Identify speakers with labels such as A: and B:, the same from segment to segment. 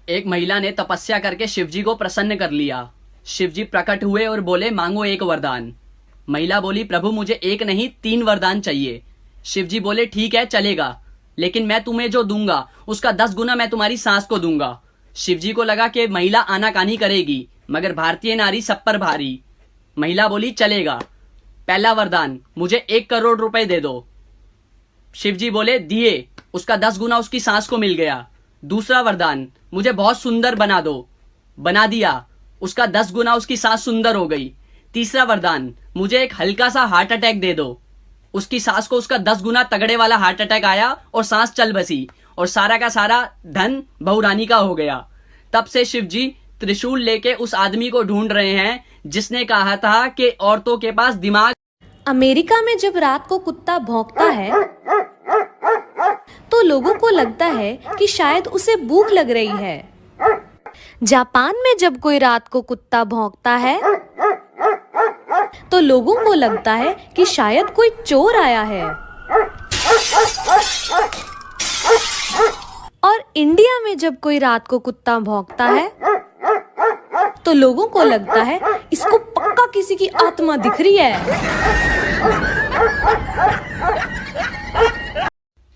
A: एक महिला ने तपस्या करके शिवजी को प्रसन्न कर लिया। शिवजी प्रकट हुए और बोले, मांगो एक वरदान। महिला बोली, प्रभु मुझे एक नहीं 3 वरदान चाहिए। शिवजी बोले, ठीक है चलेगा, लेकिन मैं तुम्हें जो दूंगा उसका 10 गुना मैं तुम्हारी सास को दूंगा। शिवजी को लगा कि महिला आनाकानी करेगी, मगर भारतीय नारी सब पर भारी। महिला बोली, चलेगा। पहला वरदान, मुझे 1 करोड़ रुपए दे दो। शिवजी बोले, दिए। उसका 10 गुना उसकी सास को मिल गया। दूसरा वरदान, मुझे बहुत सुंदर बना दो। बना दिया। उसका 10 गुना उसकी सास सुंदर हो गई। तीसरा वरदान, मुझे एक हल्का सा हार्ट अटैक दे दो। उसकी सास को उसका 10 गुना तगड़े वाला हार्ट अटैक आया और सांस चल बसी, और सारा का सारा धन बहुरानी का हो गया। तब से शिवजी त्रिशूल लेके उस आदमी को ढूंढ रहे हैं जिसने कहा था कि औरतों के पास दिमाग।
B: अमेरिका में जब रात को कुत्ता भौंकता है तो लोगों को लगता है कि शायद उसे भूख लग रही है। जापान में जब कोई रात को कुत्ता भौंकता है तो लोगों को लगता है कि शायद कोई चोर आया है। और इंडिया में जब कोई रात को कुत्ता भौंकता है तो लोगों को लगता है इसको पक्का किसी की आत्मा दिख रही है।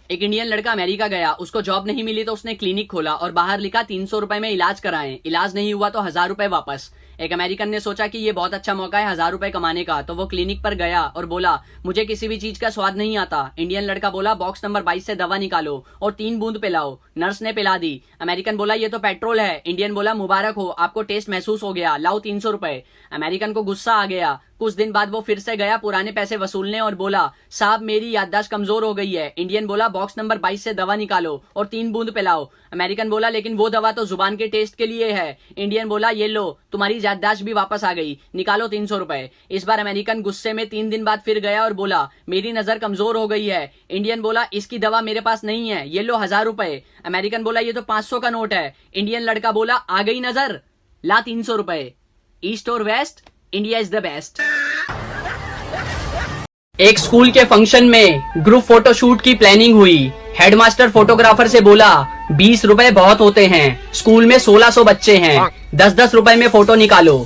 A: एक इंडियन लड़का अमेरिका गया, उसको जॉब नहीं मिली तो उसने क्लिनिक खोला और बाहर लिखा 300 रुपए में इलाज कराएं। इलाज नहीं हुआ तो 1000 रुपए वापस। एक अमेरिकन ने सोचा कि ये बहुत अच्छा मौका है 1000 रुपए कमाने का, तो वो क्लिनिक पर गया और बोला, मुझे किसी भी चीज का स्वाद नहीं आता। इंडियन लड़का बोला, बॉक्स नंबर 22 से दवा निकालो और 3 बूंद पिलाओ। नर्स ने पिला दी। अमेरिकन बोला, ये तो पेट्रोल है। इंडियन बोला, मुबारक हो, आपको टेस्ट महसूस हो गया, लाओ 300 रुपए। अमेरिकन को गुस्सा आ गया। कुछ दिन बाद वो फिर से गया पुराने पैसे वसूलने और बोला, साहब मेरी याददाश्त कमजोर हो गई है। इंडियन बोला, बॉक्स नंबर 22 से दवा निकालो और 3 बूंद पिलाओ। अमेरिकन बोला, लेकिन वो दवा तो जुबान के टेस्ट के लिए है। इंडियन बोला, ये लो, तुम्हारी याददाश्त भी वापस आ गई, निकालो 300 रुपए। इस बार अमेरिकन गुस्से में 3 दिन बाद फिर गया और बोला, मेरी नजर कमजोर हो गई है। इंडियन बोला, इसकी दवा मेरे पास नहीं है, ये लो 1000 रुपए। अमेरिकन बोला, ये तो 500 का नोट है। इंडियन लड़का बोला, आ गई नजर, ला 300 रुपए। ईस्ट और west, India is the best. एक स्कूल के फंक्शन में ग्रुप फोटोशूट की प्लानिंग हुई। हेडमास्टर फोटोग्राफर से बोला, 20 रुपए बहुत होते हैं, स्कूल में 1600 बच्चे हैं, 10-10 रुपए में फोटो निकालो।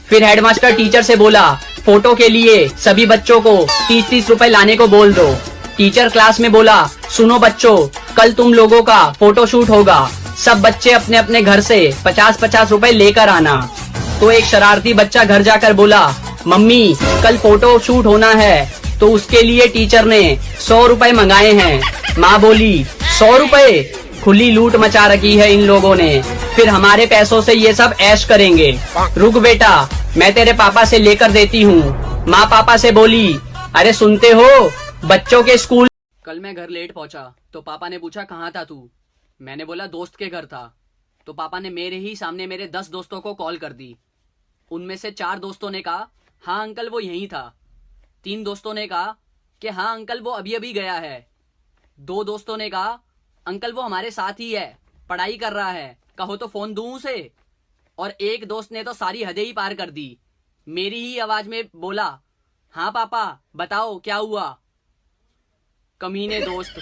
A: फिर हेडमास्टर टीचर से बोला, फोटो के लिए सभी बच्चों को 30-30 रुपए लाने को बोल दो। टीचर क्लास में बोला, सुनो बच्चों, कल तुम लोगों का फोटोशूट होगा, सब बच्चे अपने अपने घर से 50-50 रुपए लेकर आना। तो एक शरारती बच्चा घर जाकर बोला, मम्मी कल फोटो शूट होना है, तो उसके लिए टीचर ने 100 रुपए मंगाए हैं। माँ बोली, 100 रुपए? खुली लूट मचा रखी है इन लोगों ने, फिर हमारे पैसों से ये सब ऐश करेंगे। रुक बेटा, मैं तेरे पापा से लेकर देती हूँ। माँ पापा से बोली, अरे सुनते हो, बच्चों के स्कूल। कल मैं घर लेट पहुंचा तो पापा ने पूछा, कहाँ था तू? मैंने बोला, दोस्त के घर था। तो पापा ने मेरे ही सामने मेरे 10 दोस्तों को कॉल कर दी। उनमें से 4 दोस्तों ने कहा, हाँ अंकल वो यहीं था। 3 दोस्तों ने कहा कि हाँ अंकल वो अभी अभी गया है। 2 दोस्तों ने कहा, अंकल वो हमारे साथ ही है, पढ़ाई कर रहा है, कहो तो फोन दूं उसे। और एक दोस्त ने तो सारी हदें ही पार कर दी। मेरी ही आवाज में बोला, हाँ पापा बताओ क्या हुआ? कमीने दोस्त।